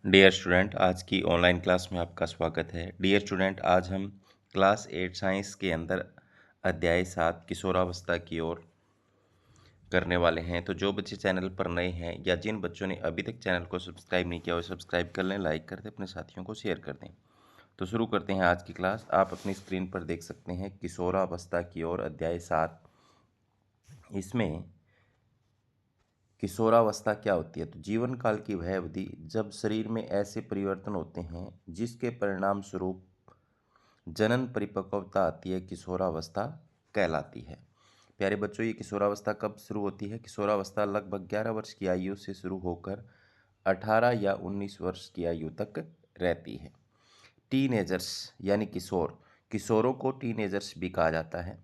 Dear student, आज की online class में आपका स्वागत है। डियर स्टूडेंट, आज हम क्लास 8 साइंस के अंदर अध्याय 7 किशोरावस्था की ओर करने वाले हैं। तो जो बच्चे चैनल पर नए हैं या जिन बच्चों ने अभी तक चैनल को सब्सक्राइब नहीं किया वो सब्सक्राइब कर लें, लाइक कर दें, अपने साथियों को शेयर कर दें। तो शुरू करते हैं आज की क्लास। आप अपनी स्क्रीन पर देख सकते हैं किशोरावस्था की ओर अध्याय 7। इसमें किशोरावस्था क्या होती है? तो जीवन काल की वह अवधि जब शरीर में ऐसे परिवर्तन होते हैं जिसके परिणाम स्वरूप जनन परिपक्वता आती है, किशोरावस्था कहलाती है। प्यारे बच्चों, ये किशोरावस्था कब शुरू होती है? किशोरावस्था लगभग 11 वर्ष की आयु से शुरू होकर 18 या 19 वर्ष की आयु तक रहती है। टीनेजर्स यानी किशोर, किशोरों को टीनेजर्स भी कहा जाता है।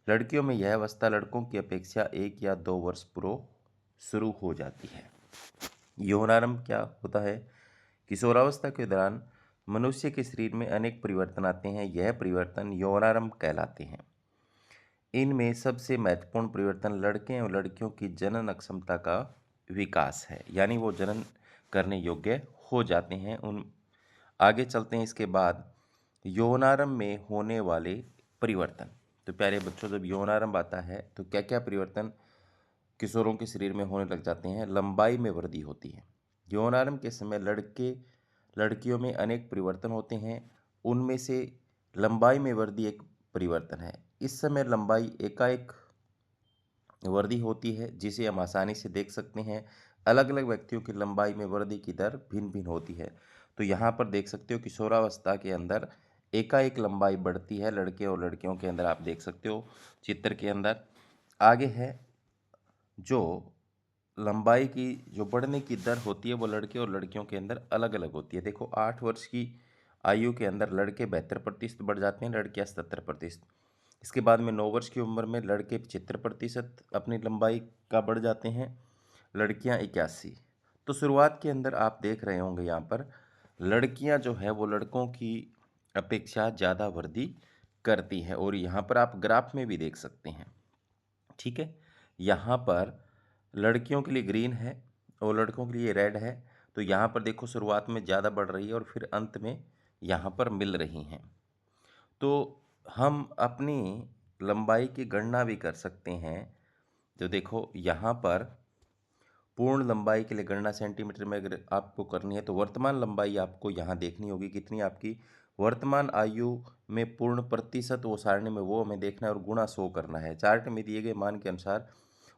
लड़कियों में यह अवस्था लड़कों की अपेक्षा 1 या 2 वर्ष पूर्व शुरू हो जाती है। यौनारंभ क्या होता है? किशोरावस्था के दौरान मनुष्य के शरीर में अनेक परिवर्तन आते हैं। यह परिवर्तन यौनारंभ कहलाते हैं। इनमें सबसे महत्वपूर्ण परिवर्तन लड़के और लड़कियों की जनन अक्षमता का विकास है, यानी वो जनन करने योग्य हो जाते हैं। उन आगे चलते हैं। इसके बाद यौनारंभ में होने वाले परिवर्तन। तो प्यारे बच्चों, जब यौनारंभ आता है तो क्या क्या परिवर्तन किशोरों के शरीर में होने लग जाते हैं? लंबाई में वृद्धि होती है। यौनारंभ के समय लड़कियों में अनेक परिवर्तन होते हैं। उनमें से लंबाई में वृद्धि एक परिवर्तन है। इस समय लंबाई एकाएक वृद्धि होती है, जिसे हम आसानी से देख सकते हैं। अलग अलग व्यक्तियों की लंबाई में वृद्धि की दर भिन्न भिन्न होती है। तो यहाँ पर देख सकते हो किशोरावस्था के अंदर एकाएक लंबाई बढ़ती है लड़के और लड़कियों के अंदर। आप देख सकते हो चित्र के अंदर। आगे है जो लंबाई की जो बढ़ने की दर होती है वो लड़के और लड़कियों के अंदर अलग अलग होती है। देखो, 8 वर्ष की आयु के अंदर लड़के 72% बढ़ जाते हैं, लड़कियां 77%। इसके बाद में 9 वर्ष की उम्र में लड़के 75% अपनी लंबाई का बढ़ जाते हैं, लड़कियां 81। तो शुरुआत के अंदर आप देख रहे होंगे यहाँ पर लड़कियां जो है वो लड़कों की अपेक्षा ज़्यादा वृद्धि करती हैं, और यहाँ पर आप ग्राफ में भी देख सकते हैं। ठीक है, यहाँ पर लड़कियों के लिए ग्रीन है और लड़कों के लिए रेड है। तो यहाँ पर देखो शुरुआत में ज़्यादा बढ़ रही है और फिर अंत में यहाँ पर मिल रही हैं। तो हम अपनी लंबाई की गणना भी कर सकते हैं। तो देखो यहाँ पर पूर्ण लंबाई के लिए गणना सेंटीमीटर में अगर आपको करनी है तो वर्तमान लंबाई आपको यहाँ देखनी होगी कितनी आपकी वर्तमान आयु में पूर्ण प्रतिशत, वो सारणी में वो हमें देखना है और गुणा 100 करना है। चार्ट में दिए गए मान के अनुसार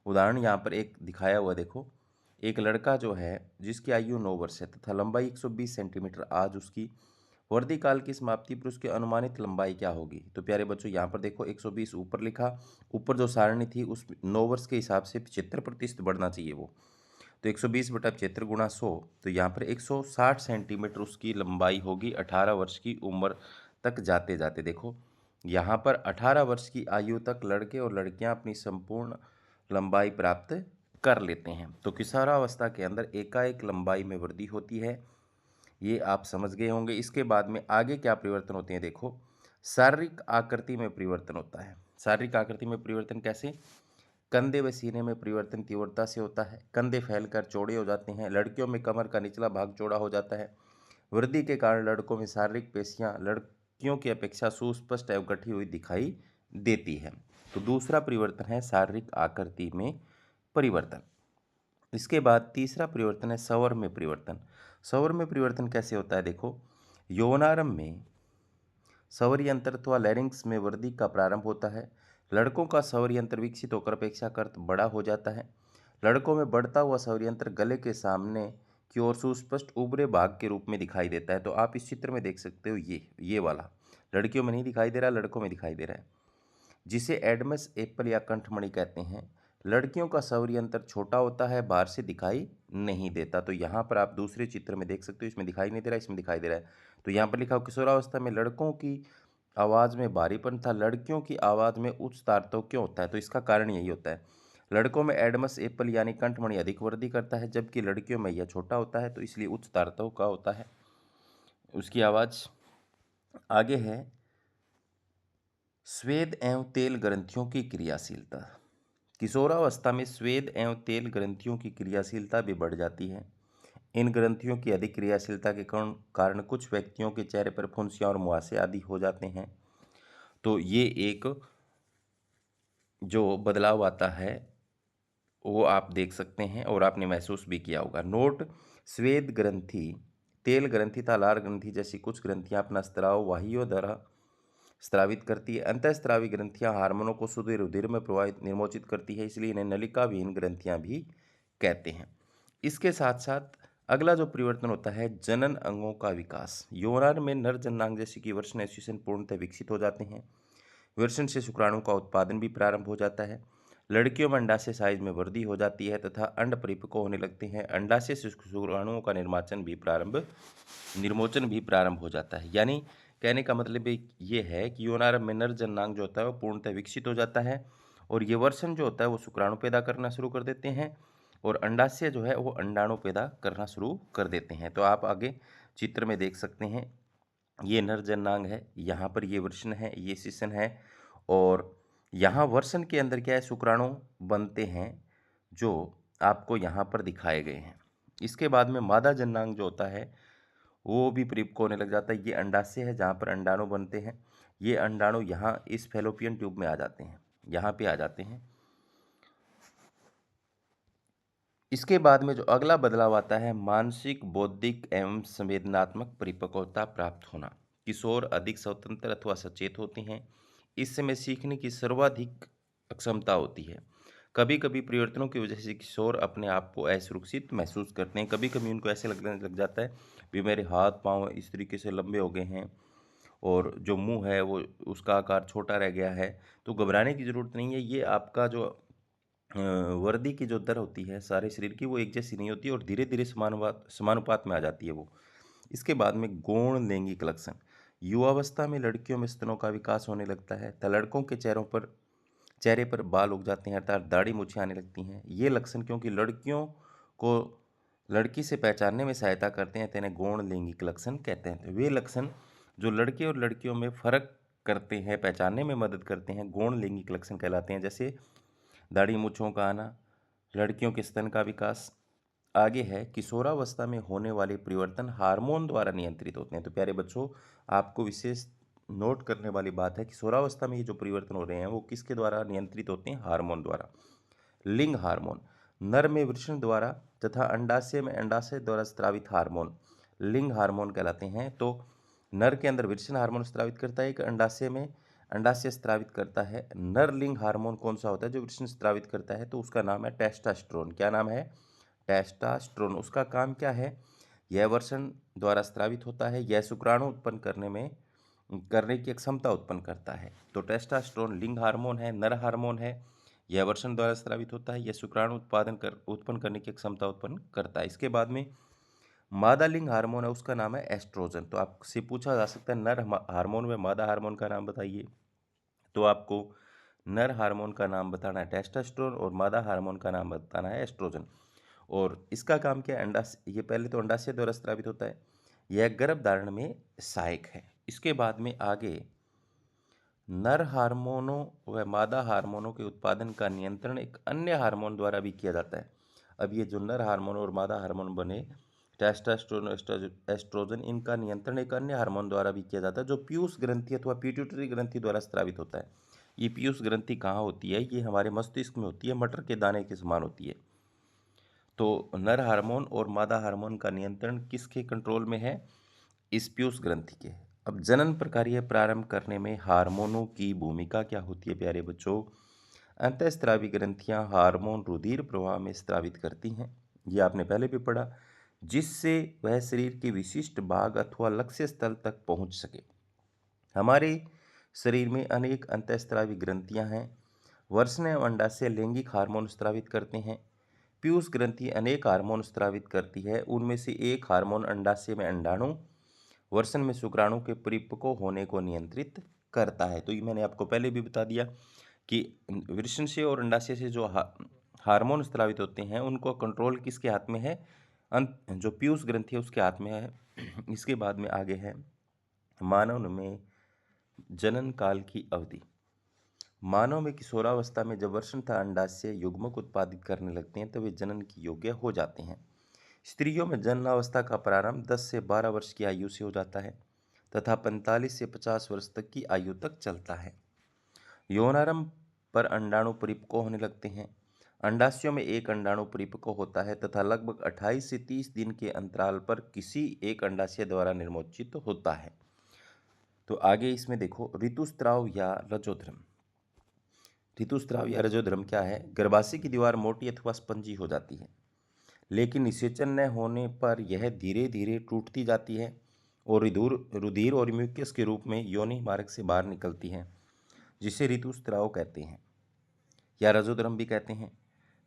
उदाहरण यहाँ पर एक दिखाया हुआ। देखो, एक लड़का जो है जिसकी आयु 9 वर्ष है तथा लंबाई 120 सेंटीमीटर, आज उसकी वर्दी काल की समाप्ति पर उसकी अनुमानित लंबाई क्या होगी? तो प्यारे बच्चों, यहाँ पर देखो 120 ऊपर लिखा, ऊपर जो सारणी थी उस 9 वर्ष के हिसाब से 75% बढ़ना चाहिए वो। तो 120 बटा 75 गुणा 100, तो यहाँ पर 160 सेंटीमीटर उसकी लंबाई होगी 18 वर्ष की उम्र तक जाते जाते। देखो, यहाँ पर 18 वर्ष की आयु तक लड़के और लड़कियाँ अपनी संपूर्ण लंबाई प्राप्त कर लेते हैं। तो किशोरावस्था के अंदर एकाएक लंबाई में वृद्धि होती है, ये आप समझ गए होंगे। इसके बाद में आगे क्या परिवर्तन होते हैं? देखो, शारीरिक आकृति में परिवर्तन होता है। शारीरिक आकृति में परिवर्तन कैसे? कंधे व सीने में परिवर्तन तीव्रता से होता है। कंधे फैलकर चौड़े हो जाते हैं। लड़कियों में कमर का निचला भाग चौड़ा हो जाता है। वृद्धि के कारण लड़कों में शारीरिक पेशियां लड़कियों की अपेक्षा सुस्पष्ट एवं गठी हुई दिखाई देती है। तो दूसरा परिवर्तन है शारीरिक आकृति में परिवर्तन। इसके बाद तीसरा परिवर्तन है सवर में परिवर्तन। सवर में परिवर्तन कैसे होता है? देखो, यौनारंभ में सवर यंत्र अथवा लैरिंक्स में वृद्धि का प्रारंभ होता है। लड़कों का सवर यंत्र विकसित होकर अपेक्षाकृत बड़ा हो जाता है। लड़कों में बढ़ता हुआ सवर यंत्र गले के सामने की ओर सुस्पष्ट उभरे भाग के रूप में दिखाई देता है। तो आप इस चित्र में देख सकते हो, ये वाला लड़कियों में नहीं दिखाई दे रहा, लड़कों में दिखाई दे रहा है, जिसे एडमस एप्पल या कंठमणि कहते हैं। लड़कियों का सौर यंत्र छोटा होता है, बाहर से दिखाई नहीं देता। तो यहाँ पर आप दूसरे चित्र में देख सकते हो, इसमें दिखाई नहीं दे रहा, इसमें दिखाई दे रहा है। तो यहाँ पर लिखा हो किशोरावस्था में लड़कों की आवाज़ में भारीपन था, लड़कियों की आवाज़ में उच्च तारतव क्यों होता है? तो इसका कारण यही होता है, लड़कों में एडमस एप्पल यानी कंठमणि अधिक वृद्धि करता है, जबकि लड़कियों में यह छोटा होता है, तो इसलिए उच्च तारतव का होता है उसकी आवाज़। आगे है स्वेद एवं तेल ग्रंथियों की क्रियाशीलता। किशोरावस्था में स्वेद एवं तेल ग्रंथियों की क्रियाशीलता भी बढ़ जाती है। इन ग्रंथियों की अधिक क्रियाशीलता के कारण कुछ व्यक्तियों के चेहरे पर फुंसियाँ और मुहासे आदि हो जाते हैं। तो ये एक जो बदलाव आता है वो आप देख सकते हैं और आपने महसूस भी किया होगा। नोट: स्वेद ग्रंथि, तेल ग्रंथि तथा लार ग्रंथि जैसी कुछ ग्रंथियां अपना स्राव वाहियों द्वारा स्रावित करती है। अंतःस्रावी ग्रंथियां हार्मोनों को शुद्ध रुधिर में प्रवाहित निर्मोचित करती है, इसलिए इन्हें नलिका विहीन ग्रंथियां भी कहते हैं। इसके साथ साथ अगला जो परिवर्तन होता है, जनन अंगों का विकास। यौनांग में नर जननांग जैसे कि वृषण एस्ट्रोजन पूर्णतः विकसित हो जाते हैं। वृषण से शुक्राणु का उत्पादन भी प्रारंभ हो जाता है। लड़कियों में अंडाशय साइज में वृद्धि हो जाती है तथा अंड परिपक्व होने लगते हैं। अंडाशय से शुक्राणुओं का निर्मोचन भी प्रारंभ हो जाता है। यानी कहने का मतलब ये है कि यौनारंभ में नर जननांग जो होता है वो पूर्णतः विकसित हो जाता है और ये वर्षण जो होता है वो शुक्राणु पैदा करना शुरू कर देते हैं और अंडाशय जो है वो अंडाणु पैदा करना शुरू कर देते हैं। तो आप आगे चित्र में देख सकते हैं, ये नर जननांग है, यहाँ पर ये वृषण है, ये शिशन है और यहाँ वर्षण के अंदर क्या है, शुक्राणु बनते हैं जो आपको यहाँ पर दिखाए गए हैं। इसके बाद में मादा जननांग जो होता है वो भी परिपक्व होने लग जाता है। ये अंडाशय है जहाँ पर अंडाणु बनते हैं। ये अंडाणु यहाँ इस फैलोपियन ट्यूब में आ जाते हैं, यहाँ पे आ जाते हैं। इसके बाद में जो अगला बदलाव आता है, मानसिक, बौद्धिक एवं संवेदनात्मक परिपक्वता प्राप्त होना। किशोर अधिक स्वतंत्र अथवा सचेत होते हैं। इस समय सीखने की सर्वाधिक अक्षमता होती है। कभी कभी परिवर्तनों की वजह से किशोर अपने आप को असुरक्षित महसूस करते हैं। कभी कभी उनको ऐसे लगने लग जाता है भी मेरे हाथ पाँव इस तरीके से लंबे हो गए हैं और जो मुंह है वो उसका आकार छोटा रह गया है। तो घबराने की ज़रूरत नहीं है। ये आपका जो वर्दी की जो दर होती है सारे शरीर की वो एक जैसी नहीं होती और धीरे धीरे समानुपात में आ जाती है वो। इसके बाद में गौण लैंगिक लक्षण। युवावस्था में लड़कियों में स्तनों का विकास होने लगता है तथा लड़कों के चेहरे पर बाल उग जाते हैं अर्थात दाढ़ी मूछें आने लगती हैं। ये लक्षण क्योंकि लड़कियों को लड़की से पहचानने में सहायता करते हैं, तेने गौण लैंगिक लक्षण कहते हैं। तो वे लक्षण जो लड़के और लड़कियों में फर्क करते हैं, पहचानने में मदद करते हैं, गौण लैंगिक लक्षण कहलाते हैं। जैसे दाढ़ी मूछों का आना, लड़कियों के स्तन का विकास। आगे है किशोरावस्था में होने वाले परिवर्तन हार्मोन द्वारा नियंत्रित होते हैं। तो प्यारे बच्चों, आपको विशेष नोट करने वाली बात है, किशोरावस्था में ये जो परिवर्तन हो रहे हैं वो किसके द्वारा नियंत्रित होते हैं? हार्मोन द्वारा। लिंग हार्मोन। नर में वृषण द्वारा तथा अंडाशय में अंडाशय द्वारा स्रावित हार्मोन लिंग हार्मोन कहलाते हैं। तो नर के अंदर वृषण हार्मोन स्रावित करता है, एक अंडाशय में अंडाशय स्रावित करता है। नर लिंग हार्मोन कौन सा होता है जो वृषण स्रावित करता है? तो उसका नाम है टेस्टास्टेरोन। क्या नाम है? टेस्टास्टेरोन। उसका काम क्या है? यह वृषण द्वारा स्रावित होता है, यह शुक्राणु उत्पन्न करने की क्षमता उत्पन्न करता है। तो टेस्टास्टेरोन लिंग हार्मोन है, नर हार्मोन है, यह वृषण द्वारा स्रावित होता है, यह शुक्राणु उत्पन्न करने की क्षमता उत्पन्न करता है। इसके बाद में मादा लिंग हार्मोन है, उसका नाम है एस्ट्रोजन। तो आपसे पूछा जा सकता है नर हार्मोन में मादा हार्मोन का नाम बताइए, तो आपको नर हार्मोन का नाम बताना है टेस्टोस्टेरोन और मादा हार्मोन का नाम बताना है एस्ट्रोजन। और इसका काम क्या है? ये पहले तो अंडाशय द्वारा स्रावित होता है, यह गर्भ धारण में सहायक है। इसके बाद में आगे नर हार्मोनों व मादा हार्मोनों के उत्पादन का नियंत्रण एक अन्य हार्मोन द्वारा भी किया जाता है। अब ये जो नर हार्मोन और मादा हार्मोन बने, टेस्टोस्टेरोन, एस्ट्रोजन, इनका नियंत्रण एक अन्य हार्मोन द्वारा भी किया जाता है जो पीयूष ग्रंथि अथवा पिट्यूटरी ग्रंथि द्वारा स्रावित होता है। ये पीयूष ग्रंथि कहाँ होती है? ये हमारे मस्तिष्क में होती है, मटर के दाने के समान होती है। तो नर हार्मोन और मादा हार्मोन का नियंत्रण किसके कंट्रोल में है? इस पीयूष ग्रंथि के। अब जनन प्रक्रिया प्रारंभ करने में हार्मोनों की भूमिका क्या होती है प्यारे बच्चों? अंतःस्रावी ग्रंथियां हार्मोन रुधिर प्रवाह में स्रावित करती हैं, ये आपने पहले भी पढ़ा, जिससे वह शरीर के विशिष्ट भाग अथवा लक्ष्य स्थल तक पहुंच सके। हमारे शरीर में अनेक अंतःस्रावी ग्रंथियां हैं। वृषण एवं अंडाशय लैंगिक हार्मोन स्रावित करते हैं। पीयूष ग्रंथि अनेक हार्मोन स्रावित करती है, उनमें से एक हार्मोन अंडाशय में अंडाणु, वृषण में शुक्राणु के परिपक्व होने को नियंत्रित करता है। तो ये मैंने आपको पहले भी बता दिया कि वृषण से और अंडाशय से जो हार्मोन स्रावित होते हैं उनको कंट्रोल किसके हाथ में है? जो पीयूष ग्रंथि है उसके हाथ में है। इसके बाद में आगे है मानव में जनन काल की अवधि। मानव में किशोरावस्था में जब वृषण तथा अंडाशय युग्मक उत्पादित करने लगते हैं तब वे जनन की योग्य हो जाते हैं। स्त्रियों में जन्मावस्था का प्रारंभ 10 से 12 वर्ष की आयु से हो जाता है तथा 45 से 50 वर्ष तक की आयु तक चलता है। यौनारंभ पर अंडाणु परिपक्व होने लगते हैं। अंडाशयों में एक अंडाणु परिपक्व होता है तथा लगभग 28 से 30 दिन के अंतराल पर किसी एक अंडाशय द्वारा निर्मोचित होता है। तो आगे इसमें देखो, ऋतुस्राव या रजोधर्म। ऋतुस्राव या रजोधर्म क्या है? गर्भाशय की दीवार मोटी अथवा स्पंजी हो जाती है, लेकिन निषेचन न होने पर यह धीरे धीरे टूटती जाती है और रुधिर और म्यूकस के रूप में योनि मार्ग से बाहर निकलती है, जिसे ऋतुस्राव कहते हैं या रजोधर्म भी कहते हैं।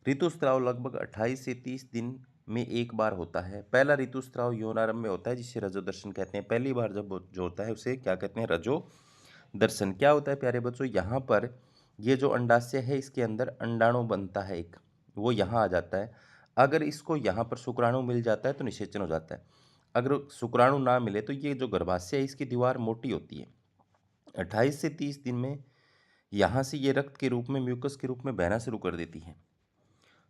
ऋतुस्राव लगभग 28 से 30 दिन में एक बार होता है। पहला ऋतुस्राव यौनारंभ में होता है, जिसे रजोदर्शन कहते हैं। पहली बार जब जो होता है उसे क्या कहते हैं? रजो दर्शन। क्या होता है प्यारे बच्चों? यहाँ पर ये जो अंडाशय है इसके अंदर अंडाणु बनता है एक, वो यहाँ आ जाता है। अगर इसको यहाँ पर शुक्राणु मिल जाता है तो निषेचन हो जाता है। अगर शुक्राणु ना मिले तो ये जो गर्भाशय है इसकी दीवार मोटी होती है। 28 से 30 दिन में यहाँ से ये रक्त के रूप में, म्यूकस के रूप में बहना शुरू कर देती है।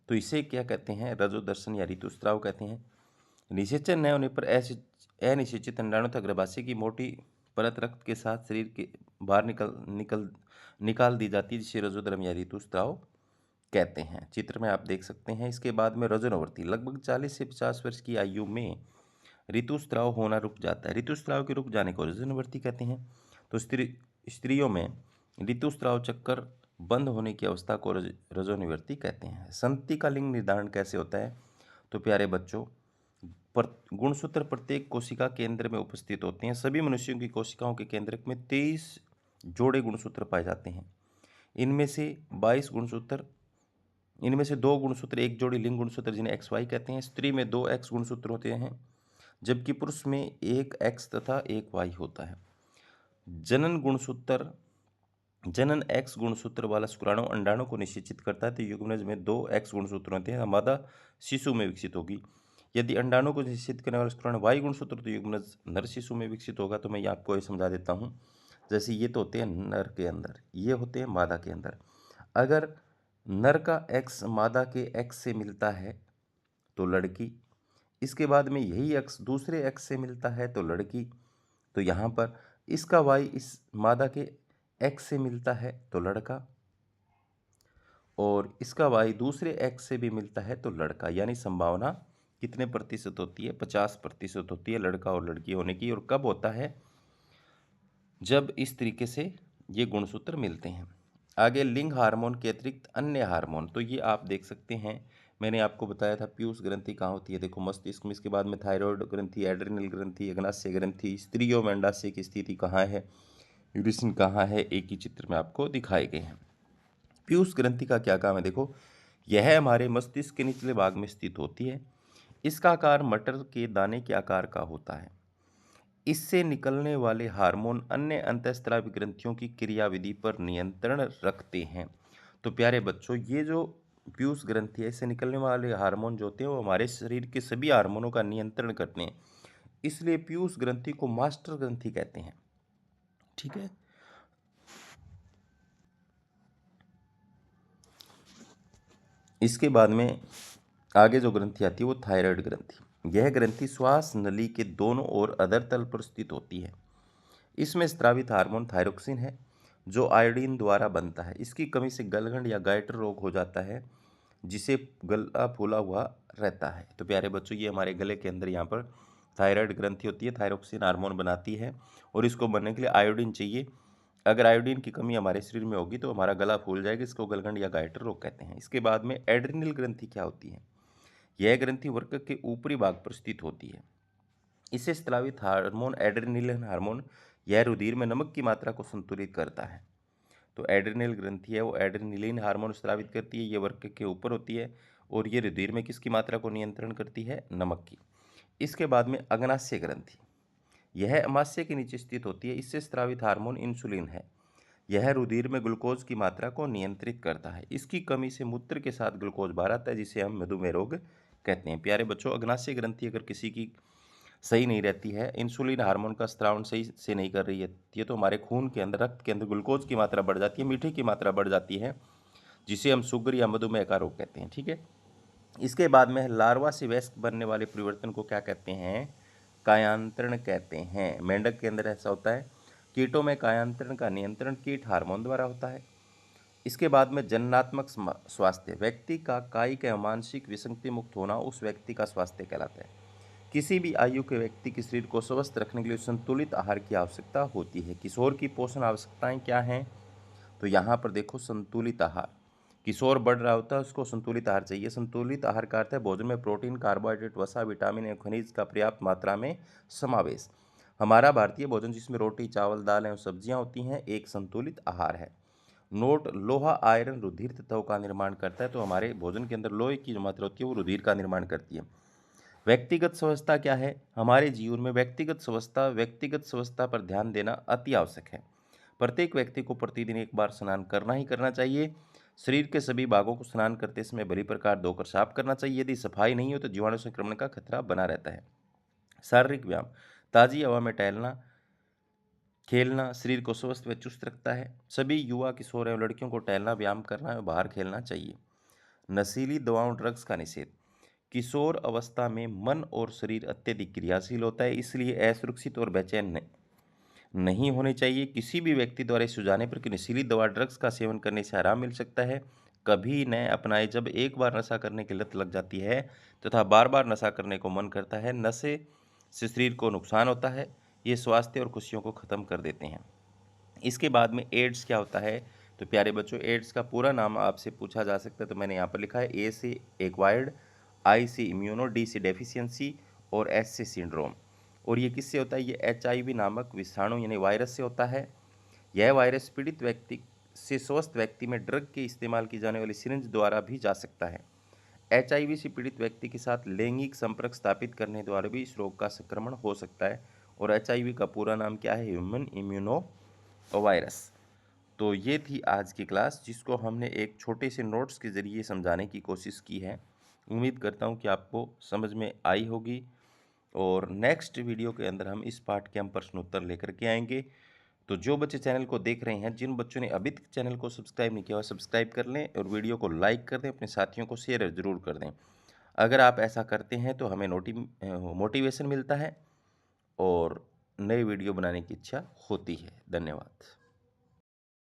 तो इसे क्या कहते हैं? रजोदर्शन या ऋतुस्राव कहते हैं। निषेचन न होने पर अनिषेचित अंडाणु तथा गर्भाशय की मोटी परत रक्त के साथ शरीर के बाहर निकाल दी जाती है, जिसे रजोधर्म या ऋतुस्राव कहते हैं। चित्र में आप देख सकते हैं। इसके बाद में रजोनिवृत्ति। लगभग 40 से 50 वर्ष की आयु में ऋतुस्राव होना रुक जाता है। ऋतुस्राव के रुक जाने को रजोनिवृत्ति कहते हैं। तो स्त्रियों में ऋतुस्राव चक्कर बंद होने की अवस्था को रजोनिवृत्ति कहते हैं। संतति का लिंग निर्धारण कैसे होता है? तो प्यारे बच्चों, गुणसूत्र प्रत्येक कोशिका केंद्र में उपस्थित होते हैं। सभी मनुष्यों की कोशिकाओं के केंद्र में 23 जोड़े गुणसूत्र पाए जाते हैं। इनमें से 2 गुणसूत्र, एक जोड़ी लिंग गुणसूत्र जिन्हें XY कहते हैं। स्त्री में 2 X गुणसूत्र होते हैं, जबकि पुरुष में एक X तथा एक Y होता है। जनन X गुणसूत्र वाला शुक्राणु अंडाणु को निषेचित करता है, तो युग्मनज में 2 X गुणसूत्र होते हैं। मादा शिशु में विकसित होगी। यदि अंडाणु को निषेचित करने वाला शुक्राणु Y गुणसूत्र तो युग्मनज नर शिशु में विकसित होगा। तो मैं ये आपको ये समझा देता हूँ। जैसे ये तो होते हैं नर के अंदर, ये होते हैं मादा के अंदर। अगर नर का X मादा के X से मिलता है तो लड़की, इसके बाद में यही X दूसरे X से मिलता है तो लड़की। तो यहाँ पर इसका Y इस मादा के X से मिलता है तो लड़का, और इसका Y दूसरे X से भी मिलता है तो लड़का। यानी संभावना कितने प्रतिशत होती है? 50% होती है लड़का और लड़की होने की। और कब होता है? जब इस तरीके से ये गुणसूत्र मिलते हैं। आगे लिंग हार्मोन के अतिरिक्त अन्य हार्मोन। तो ये आप देख सकते हैं, मैंने आपको बताया था पीयूष ग्रंथि कहाँ होती है। देखो, मस्तिष्क में। इसके बाद में थायराइड ग्रंथि, एड्रिनल ग्रंथि, अग्नाशय ग्रंथि। स्त्रियों में अंडाशय की स्थिति कहाँ है, यूरिसन कहाँ है, एक ही चित्र में आपको दिखाए गए हैं। पीयूष ग्रंथि का क्या काम है? देखो, यह हमारे मस्तिष्क के निचले भाग में स्थित होती है। इसका आकार मटर के दाने के आकार का होता है। इससे निकलने वाले हार्मोन अन्य अंतःस्रावी ग्रंथियों की क्रियाविधि पर नियंत्रण रखते हैं। तो प्यारे बच्चों, ये जो पीयूष ग्रंथि है, इससे निकलने वाले हार्मोन जो होते हैं वो हमारे शरीर के सभी हार्मोनों का नियंत्रण करते हैं। इसलिए पीयूष ग्रंथि को मास्टर ग्रंथि कहते हैं। ठीक है। इसके बाद में आगे जो ग्रंथि आती है वो थायराइड ग्रंथि। यह ग्रंथि श्वास नली के दोनों ओर अधर तल पर स्थित होती है। इसमें स्रावित हार्मोन थायरोक्सिन है, जो आयोडीन द्वारा बनता है। इसकी कमी से गलगंड या गाइटर रोग हो जाता है, जिसे गला फूला हुआ रहता है। तो प्यारे बच्चों, ये हमारे गले के अंदर यहाँ पर थायराइड ग्रंथि होती है, थायरोक्सिन हार्मोन बनाती है, और इसको बनने के लिए आयोडीन चाहिए। अगर आयोडीन की कमी हमारे शरीर में होगी तो हमारा गला फूल जाएगा। इसको गलगंड या गाइटर रोग कहते हैं। इसके बाद में एड्रिनल ग्रंथि क्या होती है? यह ग्रंथि वृक्क के ऊपरी भाग पर स्थित होती है। इसे स्रावित हार्मोन एड्रेनलिन हार्मोन, यह रुधिर में नमक की मात्रा को संतुलित करता है। तो एड्रेनल ग्रंथि है वो एड्रेनलिन हार्मोन स्रावित करती है। ये वृक्क के ऊपर होती है और ये रुधिर में किसकी मात्रा को नियंत्रण करती है? नमक की। इसके बाद में अग्नाशय ग्रंथि, यह अमाशय के नीचे स्थित होती है। इससे स्रावित हार्मोन इंसुलिन है। यह रुधिर में ग्लूकोज की मात्रा को नियंत्रित करता है। इसकी कमी से मूत्र के साथ ग्लूकोज बाहर आता है, जिसे हम मधुमेह रोग कहते हैं। प्यारे बच्चों, अग्नाशय ग्रंथि अगर किसी की सही नहीं रहती है, इंसुलिन हार्मोन का स्त्रावन सही से नहीं कर रही है, तो हमारे खून के अंदर, रक्त के अंदर ग्लूकोज की मात्रा बढ़ जाती है, मीठे की मात्रा बढ़ जाती है, जिसे हम शुगर या मधुमेह का रोग कहते हैं। ठीक है। इसके बाद में लार्वा से वयस्क बनने वाले परिवर्तन को क्या कहते हैं? कायांतरण कहते हैं। मेंढक के अंदर ऐसा होता है। कीटों में कायांतरण का नियंत्रण कीट हार्मोन द्वारा होता है। इसके बाद में जननात्मक स्वास्थ्य, व्यक्ति का कायिक एवं मानसिक विसंगति मुक्त होना उस व्यक्ति का स्वास्थ्य कहलाता है। किसी भी आयु के व्यक्ति के शरीर को स्वस्थ रखने के लिए संतुलित आहार की आवश्यकता होती है। किशोर की पोषण आवश्यकताएं क्या हैं? तो यहाँ पर देखो, संतुलित आहार। किशोर बढ़ रहा होता है, उसको संतुलित आहार चाहिए। संतुलित आहार का अर्थ है भोजन में प्रोटीन, कार्बोहाइड्रेट, वसा, विटामिन एवं खनिज का पर्याप्त मात्रा में समावेश। हमारा भारतीय भोजन जिसमें रोटी, चावल, दाल एवं सब्जियां होती हैं, एक संतुलित आहार है। नोट: लोहा, आयरन रुधिर तत्वों का निर्माण करता है। तो हमारे भोजन के अंदर लोहे की जो मात्रा होती है वो रुधिर का निर्माण करती है। व्यक्तिगत स्वच्छता क्या है? हमारे जीवन में व्यक्तिगत स्वच्छता पर ध्यान देना अति आवश्यक है। प्रत्येक व्यक्ति को प्रतिदिन एक बार स्नान करना ही करना चाहिए। शरीर के सभी भागों को स्नान करते समय भली प्रकार धोकर साफ करना चाहिए। यदि सफाई नहीं हो तो जीवाणु संक्रमण का खतरा बना रहता है। शारीरिक व्यायाम: ताजी हवा में टहलना, खेलना शरीर को स्वस्थ व चुस्त रखता है। सभी युवा, किशोर एवं लड़कियों को टहलना, व्यायाम करना एवं बाहर खेलना चाहिए। नशीली दवाओं, ड्रग्स का निषेध: किशोर अवस्था में मन और शरीर अत्यधिक क्रियाशील होता है, इसलिए असुरक्षित और बेचैन नहीं होने चाहिए। किसी भी व्यक्ति द्वारा सुझाने पर कि नशीली दवा, ड्रग्स का सेवन करने से आराम मिल सकता है, कभी न अपनाए। जब एक बार नशा करने की लत लग जाती है तथा बार बार नशा करने को मन करता है, नशे से शरीर को नुकसान होता है। ये स्वास्थ्य और खुशियों को ख़त्म कर देते हैं। इसके बाद में एड्स क्या होता है? तो प्यारे बच्चों, एड्स का पूरा नाम आपसे पूछा जा सकता है, तो मैंने यहाँ पर लिखा है। ए से एक्वायर्ड, आई से इम्यूनो, डी से डेफिशिएंसी और एस से सिंड्रोम। और ये किससे होता है? ये HIV नामक विषाणु यानी वायरस से होता है। यह वायरस पीड़ित व्यक्ति से स्वस्थ व्यक्ति में ड्रग के इस्तेमाल की जाने वाली सिरिंज द्वारा भी जा सकता है। HIV से पीड़ित व्यक्ति के साथ लैंगिक संपर्क स्थापित करने द्वारा भी इस रोग का संक्रमण हो सकता है। और HIV का पूरा नाम क्या है? Human immuno virus. तो ये थी आज की क्लास, जिसको हमने एक छोटे से नोट्स के ज़रिए समझाने की कोशिश की है। उम्मीद करता हूँ कि आपको समझ में आई होगी। और नेक्स्ट वीडियो के अंदर हम इस पाठ के हम प्रश्न उत्तर लेकर के आएंगे। तो जो बच्चे चैनल को देख रहे हैं, जिन बच्चों ने अभी तक चैनल को सब्सक्राइब नहीं किया हो, सब्सक्राइब कर लें और वीडियो को लाइक कर दें, अपने साथियों को शेयर ज़रूर कर दें। अगर आप ऐसा करते हैं तो हमें मोटिवेशन मिलता है और नई वीडियो बनाने की इच्छा होती है। धन्यवाद।